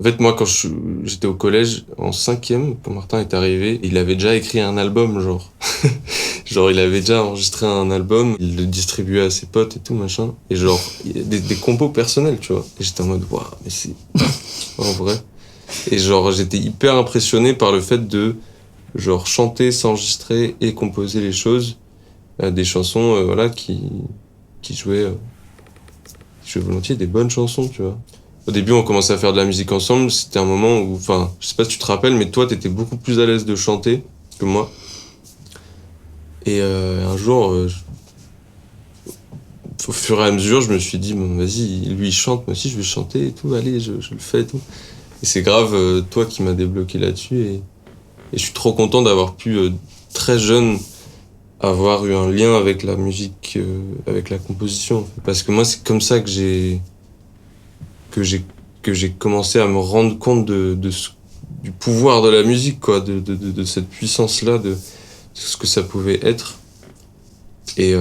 En fait, moi, j'étais au collège, en 5e, quand Martin est arrivé, il avait déjà écrit un album, genre. Genre, il avait déjà enregistré un album, il le distribuait à ses potes et tout, machin. Et genre, il y a des compos personnels, tu vois. Et j'étais en mode, waouh, mais c'est en vrai. Et genre, j'étais hyper impressionné par le fait de, genre, chanter, s'enregistrer et composer les choses, des chansons, voilà, qui jouaient, qui jouaient volontiers des bonnes chansons, tu vois. Au début, on commençait à faire de la musique ensemble. C'était un moment où, enfin, je sais pas si tu te rappelles, mais toi, t'étais beaucoup plus à l'aise de chanter que moi. Et un jour, au fur et à mesure, je me suis dit, bon, vas-y, lui il chante, moi aussi je vais chanter et tout, allez, je le fais et tout. Et c'est grave, toi qui m'as débloqué là-dessus. Et je suis trop content d'avoir pu, très jeune, avoir eu un lien avec la musique, avec la composition. Parce que moi, c'est comme ça que j'ai commencé à me rendre compte du pouvoir de la musique, quoi, de cette puissance-là, de ce que ça pouvait être. Et,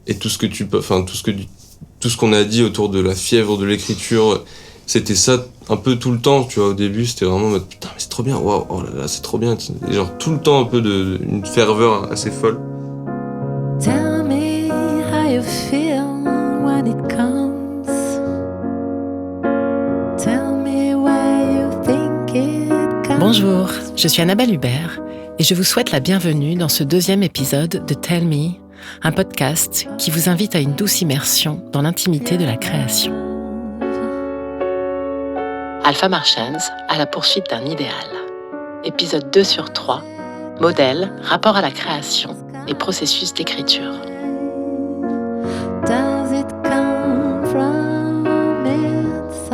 et tout ce que enfin, tout ce qu'on a dit autour de la fièvre de l'écriture, c'était ça un peu tout le temps, tu vois. Au début, c'était vraiment en mode, putain, mais c'est trop bien, waouh, oh là là, c'est trop bien. Et genre, tout le temps, un peu une ferveur assez folle. Tell me how you feel when it comes. Tell me where you think it comes. Bonjour, je suis Annabelle Hubert et je vous souhaite la bienvenue dans ce deuxième épisode de Tell Me, un podcast qui vous invite à une douce immersion dans l'intimité de la création. Alpha Marchans à la poursuite d'un idéal. Épisode 2 sur 3, modèle, rapport à la création et processus d'écriture.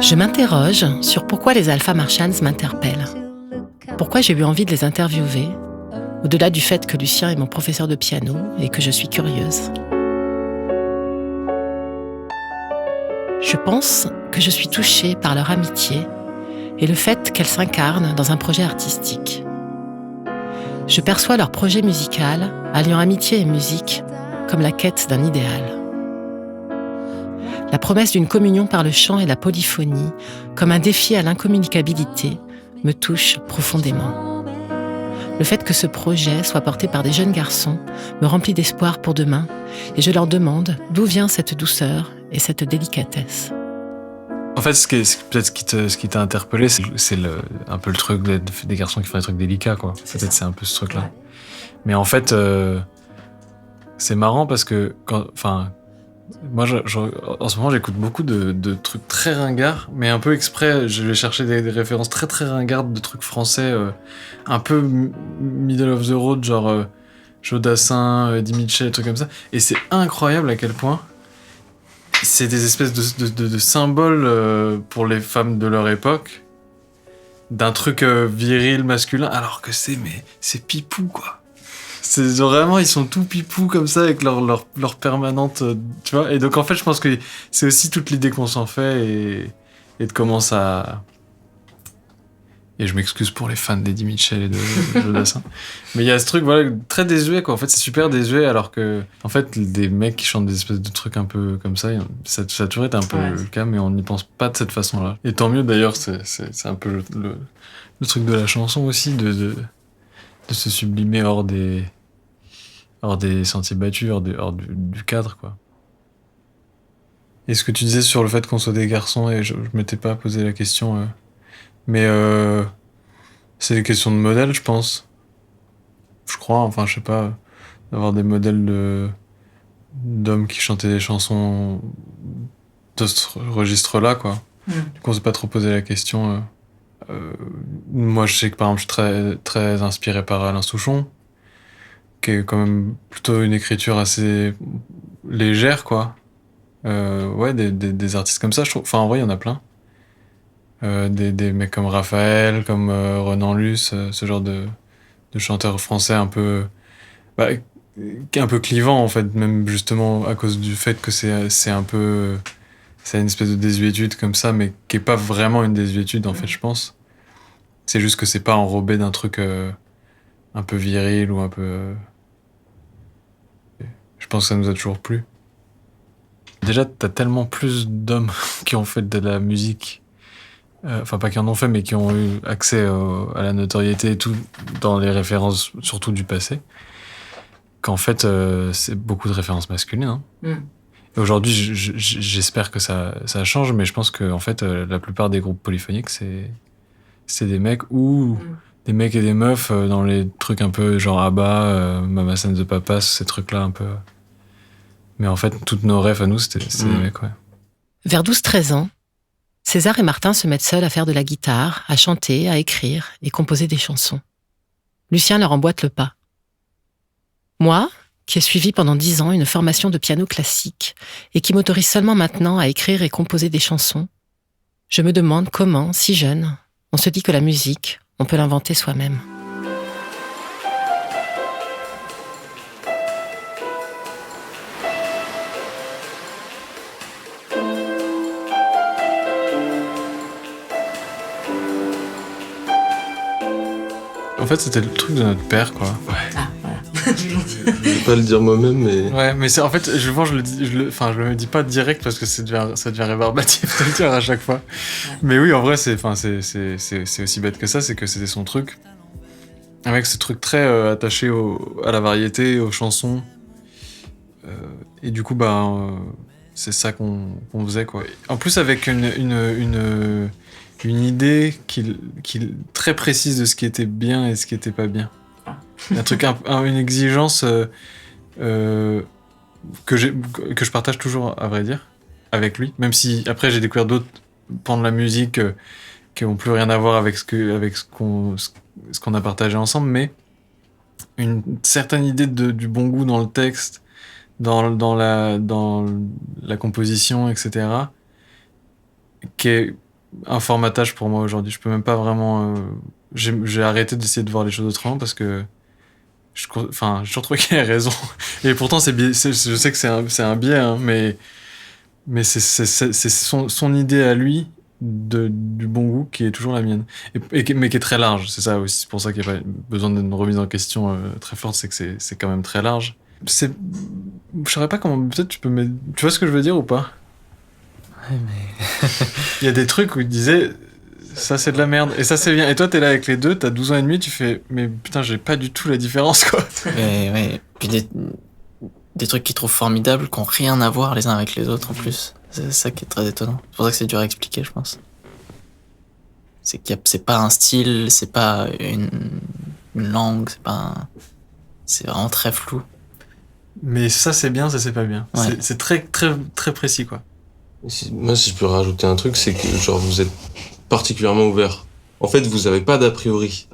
Je m'interroge sur pourquoi les Alpha Marchans m'interpellent. Pourquoi j'ai eu envie de les interviewer, au-delà du fait que Lucien est mon professeur de piano et que je suis curieuse. Je pense que je suis touchée par leur amitié et le fait qu'elle s'incarne dans un projet artistique. Je perçois leur projet musical, alliant amitié et musique, comme la quête d'un idéal. La promesse d'une communion par le chant et la polyphonie, comme un défi à l'incommunicabilité, me touche profondément. Le fait que ce projet soit porté par des jeunes garçons me remplit d'espoir pour demain, et je leur demande d'où vient cette douceur et cette délicatesse. En fait, ce qui t'a interpellé, c'est un peu le truc des garçons qui font des trucs délicats, quoi. Peut-être c'est un peu ce truc-là. Ouais. Mais en fait, c'est marrant parce que moi, en ce moment, j'écoute beaucoup de trucs très ringards, mais un peu exprès, je vais chercher des références très très ringardes de trucs français, un peu middle of the road, genre Jodassin, Eddie Mitchell, des trucs comme ça. Et c'est incroyable à quel point c'est des espèces de symboles pour les femmes de leur époque, d'un truc viril, masculin, alors que c'est pipou, quoi. C'est vraiment, ils sont tout pipou comme ça, avec leur permanente, tu vois. Et donc, en fait, je pense que c'est aussi toute l'idée qu'on s'en fait et de comment ça... Et je m'excuse pour les fans d'Eddie Mitchell et de Jodassin. Mais il y a ce truc, voilà, très désuet, quoi. En fait, c'est super désuet, alors que, en fait, des mecs qui chantent des espèces de trucs un peu comme ça a toujours été un peu le cas, mais on n'y pense pas de cette façon-là. Et tant mieux, d'ailleurs, c'est un peu le truc de la chanson aussi, de se sublimer hors des sentiers battus, hors du cadre, quoi. Et ce que tu disais sur le fait qu'on soit des garçons, et je m'étais pas posé la question, mais c'est des questions de modèle, je pense. Je crois, enfin, je sais pas, d'avoir des modèles d'hommes qui chantaient des chansons de ce registre-là, quoi. Du coup, on s'est pas trop posé la question. Moi, je sais que, par exemple, je suis très, très inspiré par Alain Souchon, qui est quand même plutôt une écriture assez légère, quoi. Ouais, des artistes comme ça, je trouve. Enfin, en vrai, il y en a plein. Des mecs comme Raphaël, comme Renan Luce, ce genre de chanteurs français un peu... qui est un peu clivant, en fait, même justement à cause du fait que c'est un peu... C'est une espèce de désuétude comme ça, mais qui est pas vraiment une désuétude, en fait, je pense. C'est juste que c'est pas enrobé d'un truc un peu viril ou un peu... Je pense que ça nous a toujours plu. Déjà, t'as tellement plus d'hommes qui ont fait de la musique enfin pas qui en ont fait, mais qui ont eu accès à la notoriété et tout dans les références, surtout du passé, qu'en fait c'est beaucoup de références masculines. Hein. Et aujourd'hui, j'espère que ça change, mais je pense que en fait la plupart des groupes polyphoniques c'est des mecs ou des mecs et des meufs dans les trucs un peu genre ABBA, Mama Sends the Papas, ces trucs-là un peu. Mais en fait, toutes nos rêves à nous, c'est des mecs, ouais. Vers 12-13 ans, César et Martin se mettent seuls à faire de la guitare, à chanter, à écrire et composer des chansons. Lucien leur emboîte le pas. Moi, qui ai suivi pendant 10 ans une formation de piano classique et qui m'autorise seulement maintenant à écrire et composer des chansons, je me demande comment, si jeune, on se dit que la musique, on peut l'inventer soi-même. En fait, c'était le truc de notre père, quoi. Ah, voilà. Je vais pas le dire moi-même, mais... Ouais, mais c'est en fait, je le dis pas direct parce que ça devient rébarbatif de le dire à chaque fois. Ouais. Mais oui, en vrai, c'est aussi bête que ça, c'est que c'était son truc. Avec ce truc très attaché à la variété, aux chansons. Et du coup, c'est ça qu'on faisait, quoi. En plus, avec une idée très précise de ce qui était bien et ce qui était pas bien. Un truc, une exigence que je partage toujours, à vrai dire, avec lui. Même si après j'ai découvert d'autres pans de la musique qui n'ont plus rien à voir avec ce qu'on a partagé ensemble, mais une certaine idée du bon goût dans le texte, dans la composition, etc., qui est un formatage pour moi aujourd'hui. Je peux même pas vraiment... j'ai arrêté d'essayer de voir les choses autrement parce que j'ai toujours trouvé qu'il avait raison. Et pourtant, je sais que c'est un biais, hein, mais c'est son idée à lui du bon goût qui est toujours la mienne. Mais qui est très large. C'est ça aussi. C'est pour ça qu'il n'y a pas besoin d'une remise en question très forte. C'est que c'est quand même très large. Je saurais pas comment... Peut-être tu vois ce que je veux dire ou pas? Ouais, mais... Il y a des trucs où il disait... Ça, c'est de la merde. Et ça, c'est bien. Et toi, t'es là avec les deux, t'as 12 ans et demi, tu fais... Mais putain, j'ai pas du tout la différence, quoi. Ouais. Puis des trucs qu'ils trouvent formidables, qui n'ont rien à voir les uns avec les autres, en plus. C'est ça qui est très étonnant. C'est pour ça que c'est dur à expliquer, je pense. C'est pas un style, c'est pas une langue, c'est vraiment très flou. Mais ça, c'est bien, ça, c'est pas bien. Ouais. C'est très, très, très précis, quoi. Moi, si je peux rajouter un truc, c'est que genre vous êtes particulièrement ouvert. En fait, vous avez pas d'a priori.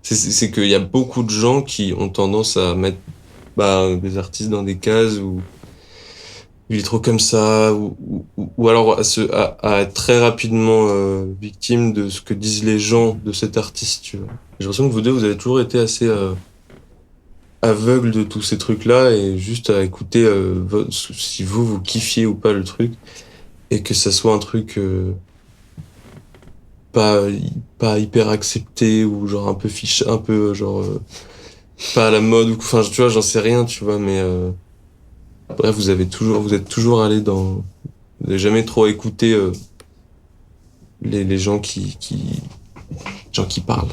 C'est qu'il y a beaucoup de gens qui ont tendance à mettre des artistes dans des cases où il est trop comme ça, ou alors à être très rapidement victime de ce que disent les gens de cet artiste. Tu vois. J'ai l'impression que vous deux, vous avez toujours été assez aveugle de tous ces trucs-là et juste à écouter si vous kiffiez ou pas le truc. Et que ça soit un truc pas hyper accepté ou genre un peu pas à la mode ou enfin tu vois j'en sais rien tu vois mais bref vous êtes toujours allé dans vous n'avez jamais trop écouté les gens qui parlent.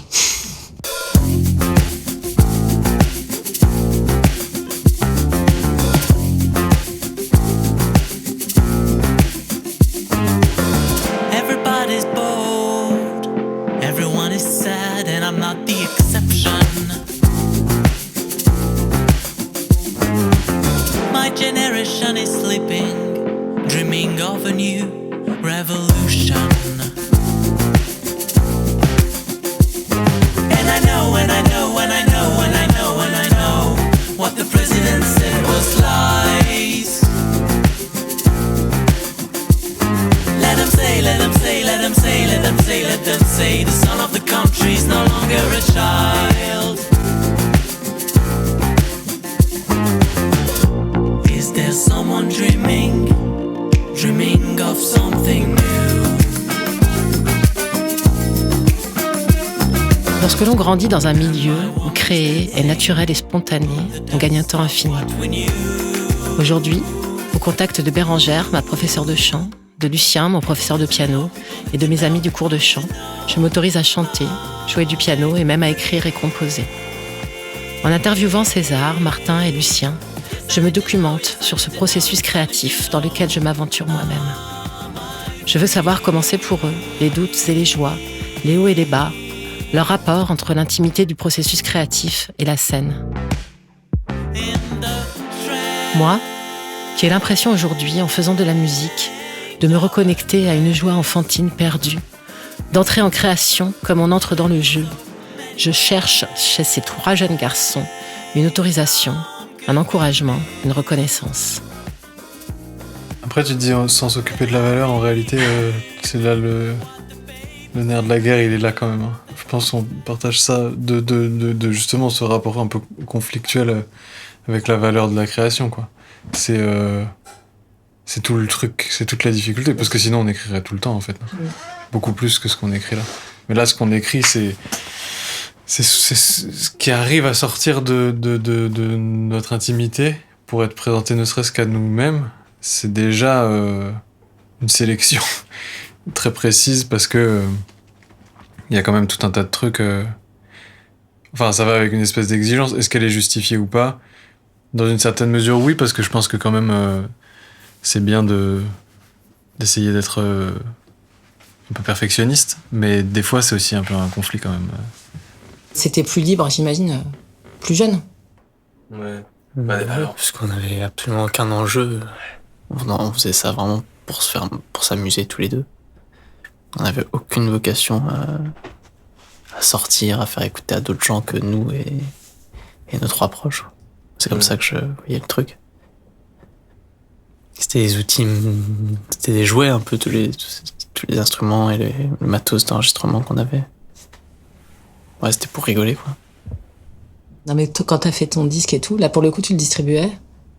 Lorsque l'on grandit dans un milieu où créer est naturel et spontané, on gagne un temps infini. Aujourd'hui, au contact de Bérangère, ma professeure de chant, de Lucien, mon professeur de piano, et de mes amis du cours de chant, je m'autorise à chanter, jouer du piano et même à écrire et composer. En interviewant César, Martin et Lucien, je me documente sur ce processus créatif dans lequel je m'aventure moi-même. Je veux savoir comment c'est pour eux, les doutes et les joies, les hauts et les bas, leur rapport entre l'intimité du processus créatif et la scène. Moi, qui ai l'impression aujourd'hui, en faisant de la musique, de me reconnecter à une joie enfantine perdue, d'entrer en création comme on entre dans le jeu, je cherche chez ces 3 jeunes garçons une autorisation, un encouragement, une reconnaissance. Après, tu te dis sans s'occuper de la valeur, en réalité, c'est là le nerf de la guerre, il est là quand même. Hein. Je pense qu'on partage ça de justement ce rapport un peu conflictuel avec la valeur de la création, quoi. C'est tout le truc, c'est toute la difficulté, parce que sinon on écrirait tout le temps en fait. Beaucoup plus que ce qu'on écrit là. Mais là, ce qu'on écrit, c'est ce qui arrive à sortir de notre intimité pour être présenté ne serait-ce qu'à nous-mêmes. C'est déjà une sélection très précise parce que il y a quand même tout un tas de trucs. Enfin, ça va avec une espèce d'exigence. Est-ce qu'elle est justifiée ou pas ? Dans une certaine mesure, oui, parce que je pense que quand même, c'est bien d'essayer d'être un peu perfectionniste, mais des fois, c'est aussi un peu un conflit quand même. C'était plus libre, j'imagine, plus jeune. Ouais. Parce qu'on avait absolument aucun enjeu. On faisait ça vraiment pour s'amuser tous les deux. On n'avait aucune vocation à sortir, à faire écouter à d'autres gens que nous et nos 3 proches. C'est comme ça que je voyais le truc. C'était des outils, c'était des jouets un peu, tous les instruments et le matos d'enregistrement qu'on avait. Ouais, c'était pour rigoler, quoi. Non, mais quand t'as fait ton disque et tout, là, pour le coup, tu le distribuais ?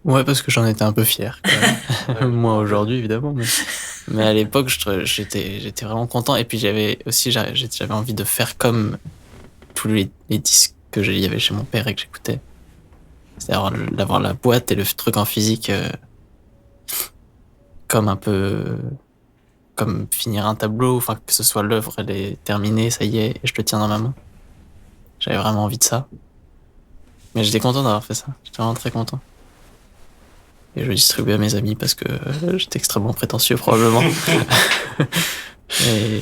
Ouais, parce que j'en étais un peu fier. Moi, aujourd'hui, évidemment. Mais à l'époque, j'étais vraiment content. Et puis, j'avais envie de faire comme tous les disques il y avait chez mon père et que j'écoutais. C'est-à-dire d'avoir la boîte et le truc en physique comme un peu... comme finir un tableau, enfin que ce soit l'œuvre, elle est terminée, ça y est, et je le tiens dans ma main. J'avais vraiment envie de ça. Mais j'étais content d'avoir fait ça. J'étais vraiment très content. Et je le distribuais à mes amis parce que j'étais extrêmement prétentieux, probablement. Et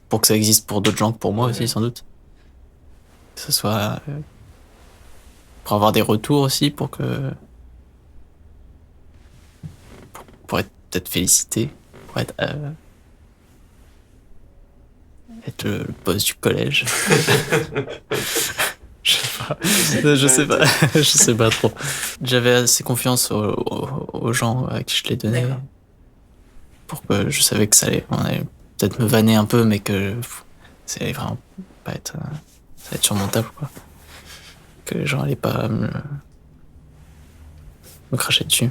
pour que ça existe pour d'autres gens que pour moi aussi, sans doute. Que ce soit... pour avoir des retours aussi, pour être peut-être félicité, pour être le boss du collège. Je sais pas trop. J'avais assez confiance aux gens à qui je les donnais. D'accord. Pour que je savais que on allait peut-être me vanner un peu, mais que ça allait vraiment pas être, ça allait être surmontable, quoi. Que les gens allaient pas me cracher dessus.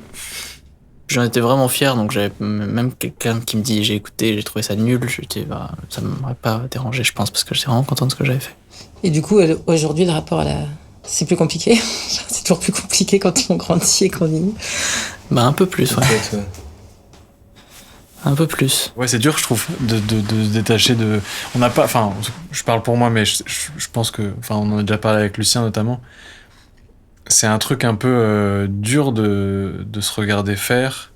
J'en étais vraiment fier, donc j'avais même quelqu'un qui me dit j'ai écouté, j'ai trouvé ça nul, je dis ça m'aurait pas dérangé, je pense, parce que j'étais vraiment content de ce que j'avais fait. Et du coup, aujourd'hui, le rapport à c'est plus compliqué. C'est toujours plus compliqué quand on grandit et qu'on vieillit. Bah un peu plus, ouais. Un peu plus. Ouais, c'est dur, je trouve, de se détacher de... On n'a pas... Enfin, je parle pour moi, mais je pense que... Enfin, on en a déjà parlé avec Lucien, notamment. C'est un truc un peu dur de se regarder faire,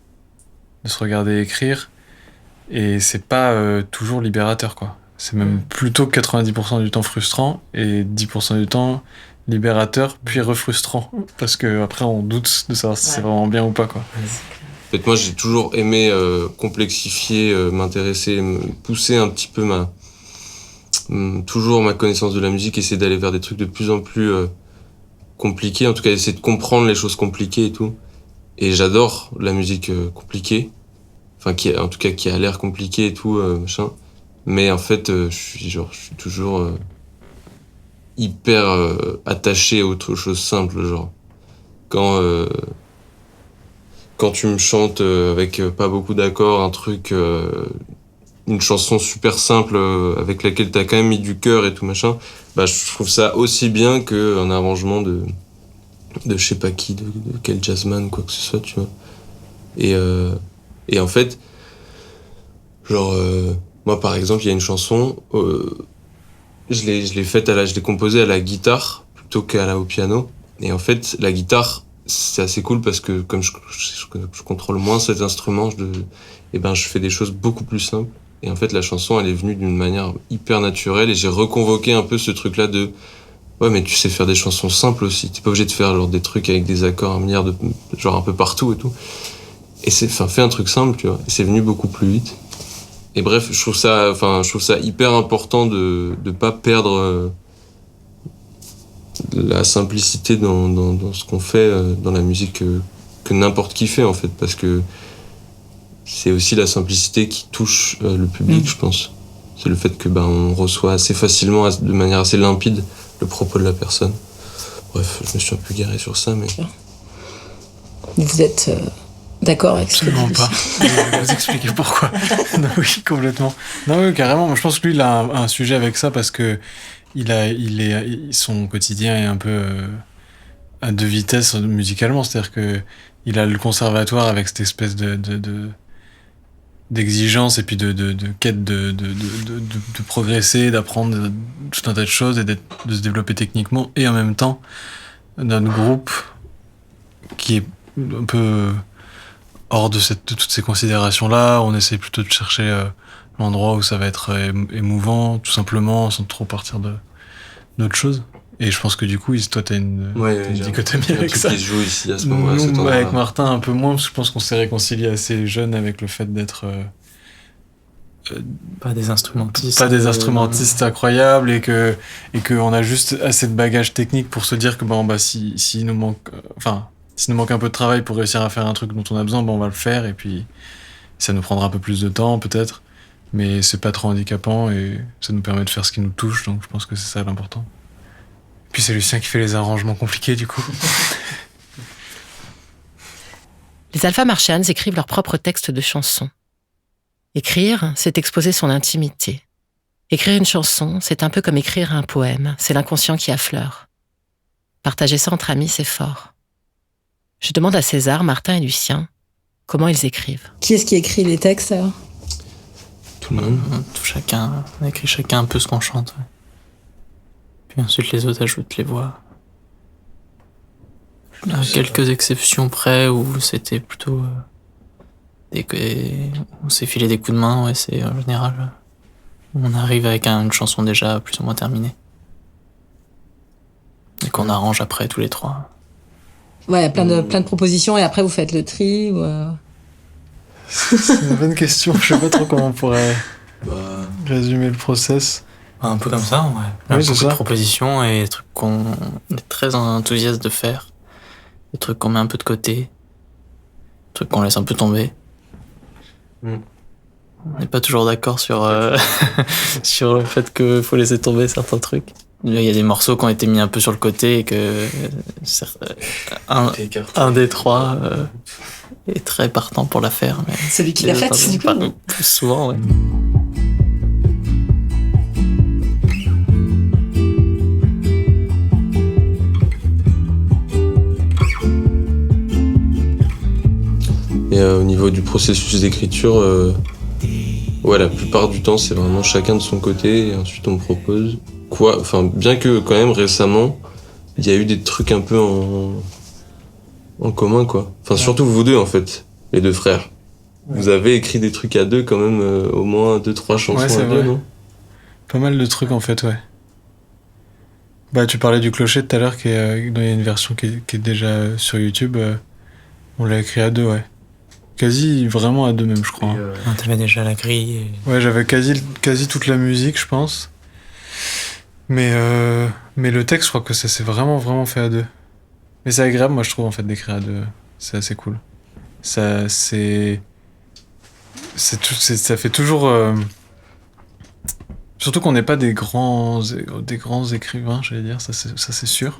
de se regarder écrire, et c'est pas toujours libérateur, quoi. C'est même plutôt 90% du temps frustrant, et 10% du temps libérateur, puis refrustrant. Parce que après on doute de savoir si c'est vraiment bien ou pas, quoi. En fait, moi, j'ai toujours aimé complexifier, m'intéresser, pousser un petit peu toujours ma connaissance de la musique, essayer d'aller vers des trucs de plus en plus compliqués, en tout cas essayer de comprendre les choses compliquées et tout. Et j'adore la musique compliquée, enfin qui a l'air compliquée et tout, machin. Mais en fait, je suis toujours hyper attaché à autre chose simple, genre quand tu me chantes avec pas beaucoup d'accords, un truc, une chanson super simple avec laquelle t'as quand même mis du cœur et tout machin, bah je trouve ça aussi bien qu'un arrangement de je sais pas qui, de quel jazzman, quoi que ce soit, tu vois. Et en fait, Genre, moi par exemple, il y a une chanson, je l'ai faite je l'ai composée à la guitare plutôt au piano. Et en fait, la guitare, c'est assez cool parce que comme je contrôle moins cet instrument, je fais des choses beaucoup plus simples. Et en fait, la chanson, elle est venue d'une manière hyper naturelle et j'ai reconvoqué un peu ce truc-là de ouais, mais tu sais faire des chansons simples aussi. T'es pas obligé de faire genre des trucs avec des accords un milliard genre un peu partout et tout. Et fais un truc simple, tu vois. Et c'est venu beaucoup plus vite. Et bref, je trouve ça hyper important de pas perdre la simplicité dans ce qu'on fait dans la musique que n'importe qui fait en fait, parce que c'est aussi la simplicité qui touche le public, je pense. C'est le fait que on reçoit assez facilement, de manière assez limpide, le propos de la personne. Bref, je me suis un peu garé sur ça, mais... Vous êtes d'accord avec ce que Absolument pas. Je vais vous expliquer pourquoi. Non, oui, complètement. Non, oui, carrément. Je pense que lui, il a un sujet avec ça parce que son quotidien est un peu à deux vitesses musicalement. C'est-à-dire que il a le conservatoire avec cette espèce d'exigence et puis de quête de progresser, d'apprendre tout un tas de choses et de se développer techniquement, et en même temps notre groupe qui est un peu hors de toutes ces considérations là. On essaie plutôt de chercher l'endroit où ça va être émouvant, tout simplement, sans trop partir d'autres choses. Et je pense que du coup, toi, t'as une dichotomie avec ça. Qui se joue ici à ce moment-là. Nous, avec Martin, un peu moins, parce que je pense qu'on s'est réconcilié assez jeune avec le fait d'être pas des instrumentistes. Pas des instrumentistes incroyables, et que on a juste assez de bagages techniques pour se dire que s'il nous manque, s'il nous manque un peu de travail pour réussir à faire un truc dont on a besoin, on va le faire, et puis ça nous prendra un peu plus de temps peut-être, mais c'est pas trop handicapant et ça nous permet de faire ce qui nous touche, donc je pense que c'est ça l'important. Puis c'est Lucien qui fait les arrangements compliqués du coup. Les Alpha Martians écrivent leurs propres textes de chansons. Écrire, c'est exposer son intimité. Écrire une chanson, c'est un peu comme écrire un poème, c'est l'inconscient qui affleure. Partager ça entre amis, c'est fort. Je demande à César, Martin et Lucien comment ils écrivent. Qui est-ce qui écrit les textes alors ? Tout le monde. On écrit chacun un peu ce qu'on chante. Ouais. Puis ensuite les autres ajoutent les voix. À quelques exceptions près où c'était plutôt on s'est filé des coups de main, ouais, c'est en général on arrive avec une chanson déjà plus ou moins terminée et qu'on arrange après tous les trois. Ouais, il y a plein de propositions et après vous faites le tri ou C'est une bonne question, je sais pas trop comment on pourrait résumer le process. Un peu comme ça, ouais. Oui, beaucoup de propositions et des trucs qu'on est très enthousiaste de faire, des trucs qu'on met un peu de côté, des trucs qu'on laisse un peu tomber. On n'est pas toujours d'accord sur sur le fait qu'il faut laisser tomber certains trucs. Il y a des morceaux qui ont été mis un peu sur le côté et que un des trois est très partant pour la faire. Mais celui qui l'a faite, du coup. Plus souvent, ouais. Et au niveau du processus d'écriture, la plupart du temps, c'est vraiment chacun de son côté, et ensuite on propose. Bien que quand même récemment, il y a eu des trucs un peu en commun, quoi. Surtout vous deux, en fait, les deux frères. Ouais. Vous avez écrit des trucs à deux quand même, au moins 2-3 chansons à deux, non ? Pas mal de trucs en fait, ouais. Tu parlais du clocher tout à l'heure, il y a une version qui est déjà sur YouTube. On l'a écrit à deux, ouais. Quasi vraiment à deux même, je crois. T'avais déjà la grille. Ouais, j'avais quasi toute la musique, je pense. Mais le texte, je crois que ça s'est vraiment fait à deux. Mais c'est agréable, moi, je trouve, en fait, d'écrire à deux. C'est assez cool. Ça fait toujours... Surtout qu'on n'est pas des grands écrivains, j'allais dire, ça c'est sûr.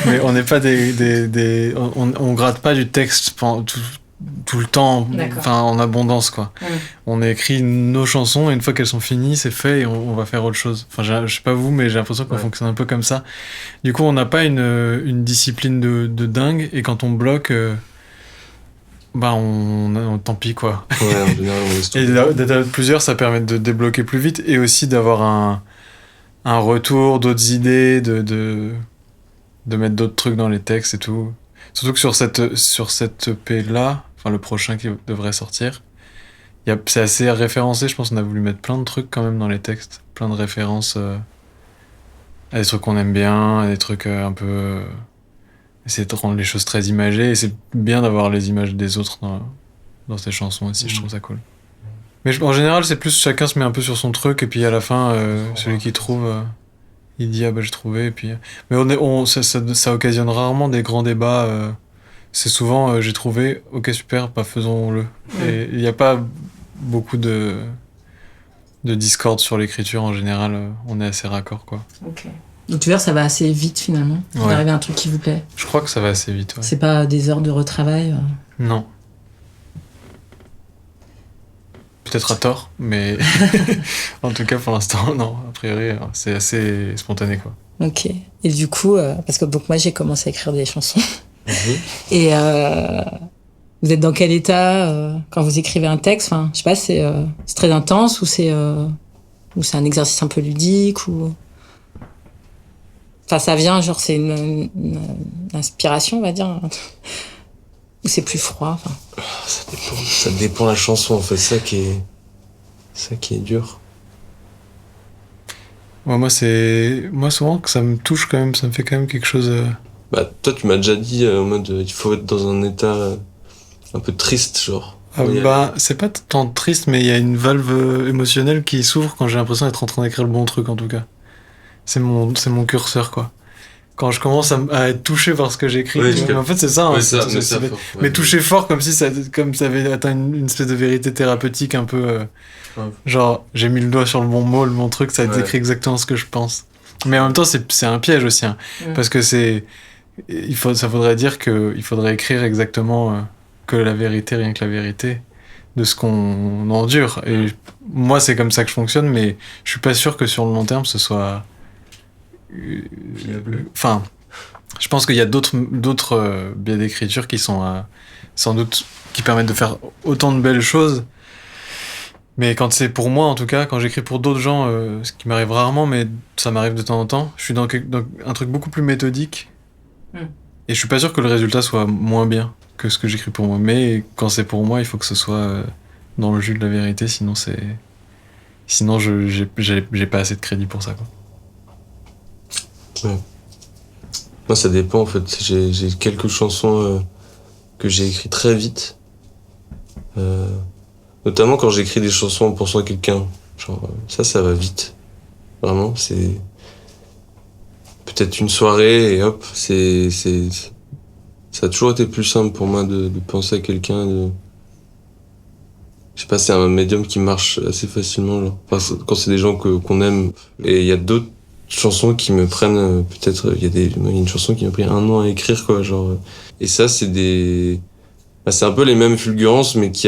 Mais on n'est pas on gratte pas du texte tout le temps, en abondance, quoi. On écrit nos chansons et une fois qu'elles sont finies, c'est fait et on va faire autre chose. Je sais pas vous, mais j'ai l'impression qu'on fonctionne un peu comme ça. Du coup, on n'a pas une discipline de dingue, et quand on bloque, tant pis quoi. Ouais, en général, on laisse Et tomber. d'être à plusieurs, ça permet de débloquer plus vite et aussi d'avoir un retour, d'autres idées, de mettre d'autres trucs dans les textes et tout. Surtout que sur cette EP-là, enfin le prochain qui devrait sortir, c'est assez référencé, je pense qu'on a voulu mettre plein de trucs quand même dans les textes, plein de références à des trucs qu'on aime bien, à des trucs un peu... essayer de rendre les choses très imagées, et c'est bien d'avoir les images des autres dans ces chansons aussi, je trouve ça cool. Mais en général, c'est plus chacun se met un peu sur son truc, et puis à la fin, celui qui trouve, il dit « Ah bah j'ai trouvé », et puis... Mais ça occasionne rarement des grands débats, c'est souvent « J'ai trouvé, ok super, bah faisons-le ». Et il n'y a pas beaucoup de discorde sur l'écriture, en général, on est assez raccord, quoi. Ok. Donc tu vois, ça va assez vite finalement. Vous Ouais. arrivez à un truc qui vous plaît. Je crois que ça va assez vite, ouais. C'est pas des heures de retravail. Non. Peut-être à tort, mais en tout cas pour l'instant, non. A priori, c'est assez spontané, quoi. Ok. Et du coup, parce que donc moi j'ai commencé à écrire des chansons. Mhm. Et vous êtes dans quel état quand vous écrivez un texte? Enfin, je sais pas, c'est très intense ou c'est un exercice un peu ludique ou. Enfin, ça vient, genre c'est une inspiration, on va dire. Ou c'est plus froid. Enfin. Ça dépend la chanson, en fait. Ça qui est dur. Ouais, moi souvent que ça me touche quand même, ça me fait quand même quelque chose. Bah, toi, tu m'as déjà dit en mode il faut être dans un état un peu triste, genre. C'est pas tant triste, mais il y a une valve émotionnelle qui s'ouvre quand j'ai l'impression d'être en train d'écrire le bon truc, en tout cas. C'est mon curseur, quoi. Quand je commence à être touché par ce que j'écris. Oui, Mais en fait, c'est ça. Ouais, hein, ça, c'est- mais ça, mais- fort, mais ouais. touché fort, comme ça avait atteint une espèce de vérité thérapeutique un peu. Ouais. Genre, j'ai mis le doigt sur le bon mot, le bon truc, ça Ouais. décrit exactement ce que je pense. Mais en même temps, c'est un piège aussi, hein, parce que ça voudrait dire qu'il faudrait écrire exactement que la vérité, rien que la vérité, de ce qu'on endure. Et moi, c'est comme ça que je fonctionne, mais je suis pas sûr que sur le long terme, ce soit. Enfin, je pense qu'il y a d'autres biais d'écriture qui sont sans doute qui permettent de faire autant de belles choses. Mais quand c'est pour moi, en tout cas, quand j'écris pour d'autres gens, ce qui m'arrive rarement, mais ça m'arrive de temps en temps, je suis dans un truc beaucoup plus méthodique. Et je suis pas sûr que le résultat soit moins bien que ce que j'écris pour moi. Mais quand c'est pour moi, il faut que ce soit dans le jus de la vérité, sinon j'ai pas assez de crédit pour ça, quoi. Ouais. Moi, ça dépend, en fait. J'ai quelques chansons que j'ai écrites très vite. Notamment quand j'écris des chansons en pensant à quelqu'un. Genre, ça va vite. Vraiment, c'est... Peut-être une soirée et hop, ça a toujours été plus simple pour moi de penser à quelqu'un. Je sais pas, c'est un médium qui marche assez facilement, genre. Enfin, quand c'est des gens qu'on aime. Et il y a d'autres chansons qui me prennent peut-être... Il y a une chanson qui m'a pris 1 an à écrire, quoi, genre. Et ça, c'est des... Bah, c'est un peu les mêmes fulgurances, mais qui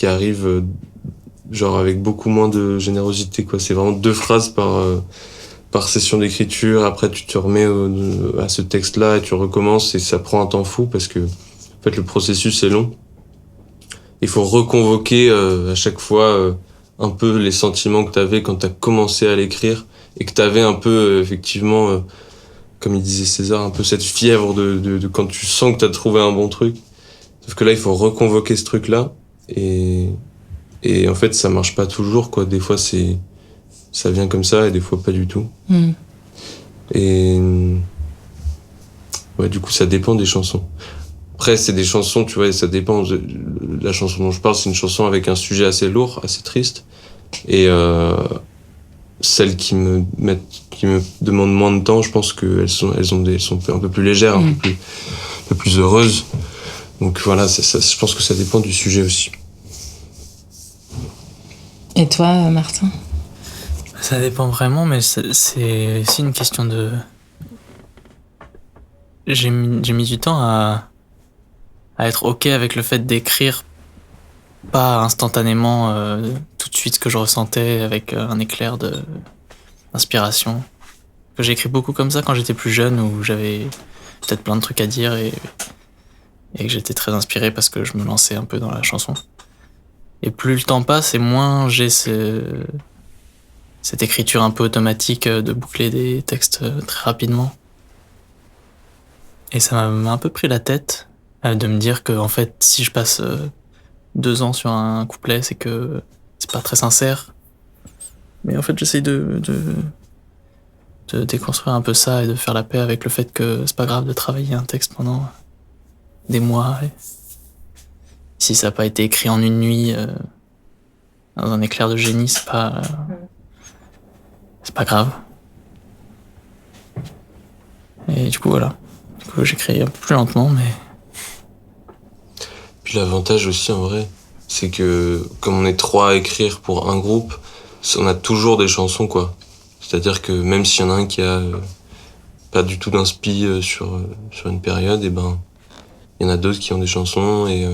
arrivent genre avec beaucoup moins de générosité, quoi. C'est vraiment 2 phrases par session d'écriture. Après, tu te remets à ce texte-là et tu recommences, et ça prend un temps fou parce que en fait le processus est long. Il faut reconvoquer à chaque fois un peu les sentiments que t'avais quand t'as commencé à l'écrire, et que t'avais un peu effectivement, comme il disait César, un peu cette fièvre de quand tu sens que t'as trouvé un bon truc. Sauf que là, il faut reconvoquer ce truc-là, et en fait, ça marche pas toujours, quoi. Des fois, ça vient comme ça, et des fois pas du tout. Et ouais, du coup, ça dépend des chansons. Après, c'est des chansons, tu vois, ça dépend. La chanson dont je parle, c'est une chanson avec un sujet assez lourd, assez triste. Et celles qui me demandent moins de temps, je pense qu'elles sont un peu plus légères, un peu plus heureuses. Donc voilà, je pense que ça dépend du sujet aussi. Et toi, Martin? Ça dépend vraiment, mais c'est aussi une question de... J'ai mis du temps à être OK avec le fait d'écrire pas instantanément tout de suite ce que je ressentais avec un éclair d'inspiration. J'ai écrit beaucoup comme ça quand j'étais plus jeune, où j'avais peut-être plein de trucs à dire, et et que j'étais très inspiré parce que je me lançais un peu dans la chanson. Et plus le temps passe, et moins j'ai cette écriture un peu automatique de boucler des textes très rapidement. Et ça m'a un peu pris la tête de me dire que en fait, si je passe 2 ans sur un couplet, c'est que c'est pas très sincère. Mais en fait, j'essaye de déconstruire un peu ça et de faire la paix avec le fait que c'est pas grave de travailler un texte pendant des mois. Et si ça n'a pas été écrit en une nuit, dans un éclair de génie, c'est pas grave. Et du coup, voilà. Du coup, j'écris un peu plus lentement, mais... Puis l'avantage aussi, en vrai, c'est que comme on est 3 à écrire pour un groupe, on a toujours des chansons, quoi. C'est-à-dire que même s'il y en a un qui a pas du tout d'inspi sur une période, et ben il y en a d'autres qui ont des chansons. Et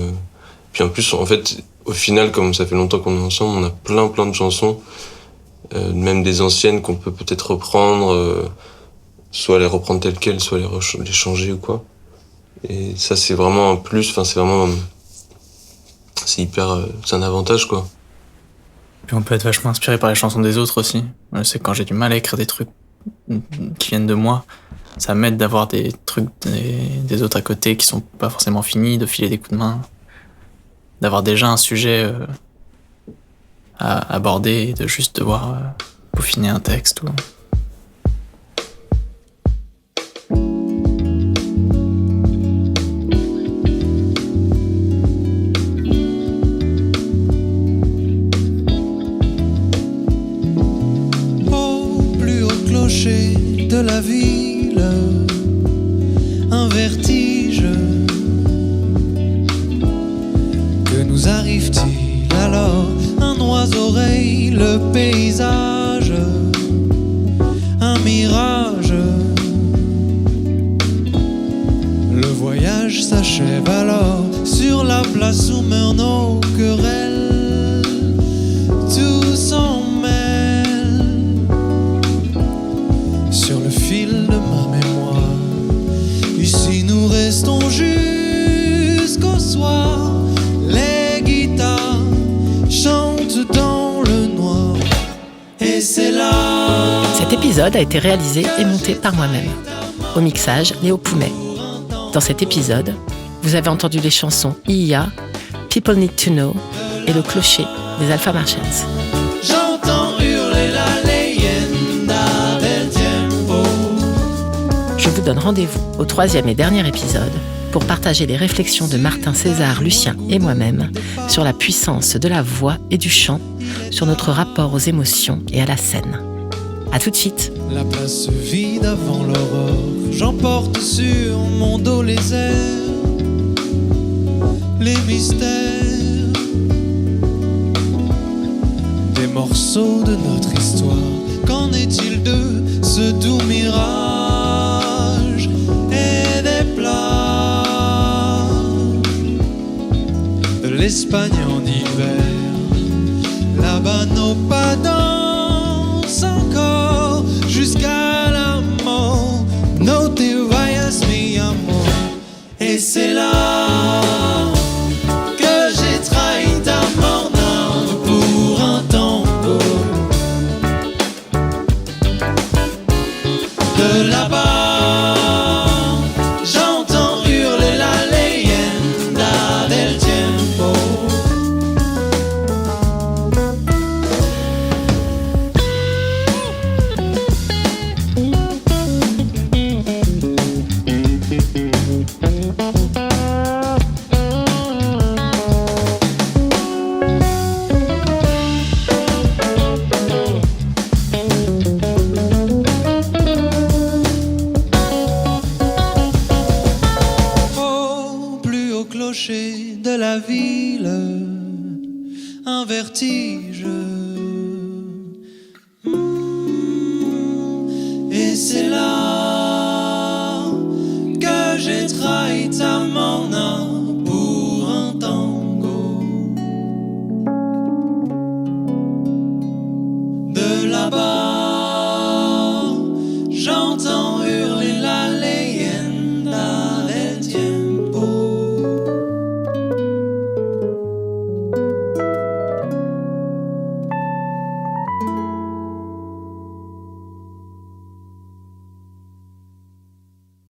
puis en plus, en fait, au final, comme ça fait longtemps qu'on est ensemble, on a plein de chansons, même des anciennes qu'on peut peut-être reprendre, soit les reprendre telles quelles, soit les changer ou quoi. Et ça, c'est vraiment un plus. Enfin, c'est vraiment, c'est un avantage, quoi. Puis on peut être vachement inspiré par les chansons des autres aussi. Je sais que quand j'ai du mal à écrire des trucs qui viennent de moi, ça m'aide d'avoir des trucs des autres à côté qui sont pas forcément finis, de filer des coups de main, d'avoir déjà un sujet à aborder et de juste devoir peaufiner un texte. De la ville, un vertige. Que nous arrive-t-il alors? Un oiseau-oreille, le paysage, un mirage. Le voyage s'achève alors sur la place où meurent nos querelles. Tout s'en mêle sur le fil de ma mémoire. Ici nous restons jusqu'au soir. Les guitares chantent dans le noir. Et c'est là. Cet épisode a été réalisé et monté par moi-même. Au mixage, Léo Poumet. Dans cet épisode, vous avez entendu les chansons IA, People Need to Know et Le Clocher des Alpha Martians. J'entends hurler la leyenda del tiempo. Je vous donne rendez-vous au 3e et dernier épisode pour partager les réflexions de Martin, César, Lucien et moi-même sur la puissance de la voix et du chant, sur notre rapport aux émotions et à la scène. À tout de suite. La place se vide avant l'aurore. J'emporte sur mon dos les airs, les mystères, des morceaux de notre histoire. Qu'en est-il de ce doux mirage et des plages de l'Espagne en hiver? Là-bas nos pas dansent encore jusqu'à la mort. No te vayas mi amor. Et c'est là que j'ai trahi ta mornade pour un tango. De là-bas, j'entends hurler la leyenda del tiempo. De la ville, un vertige.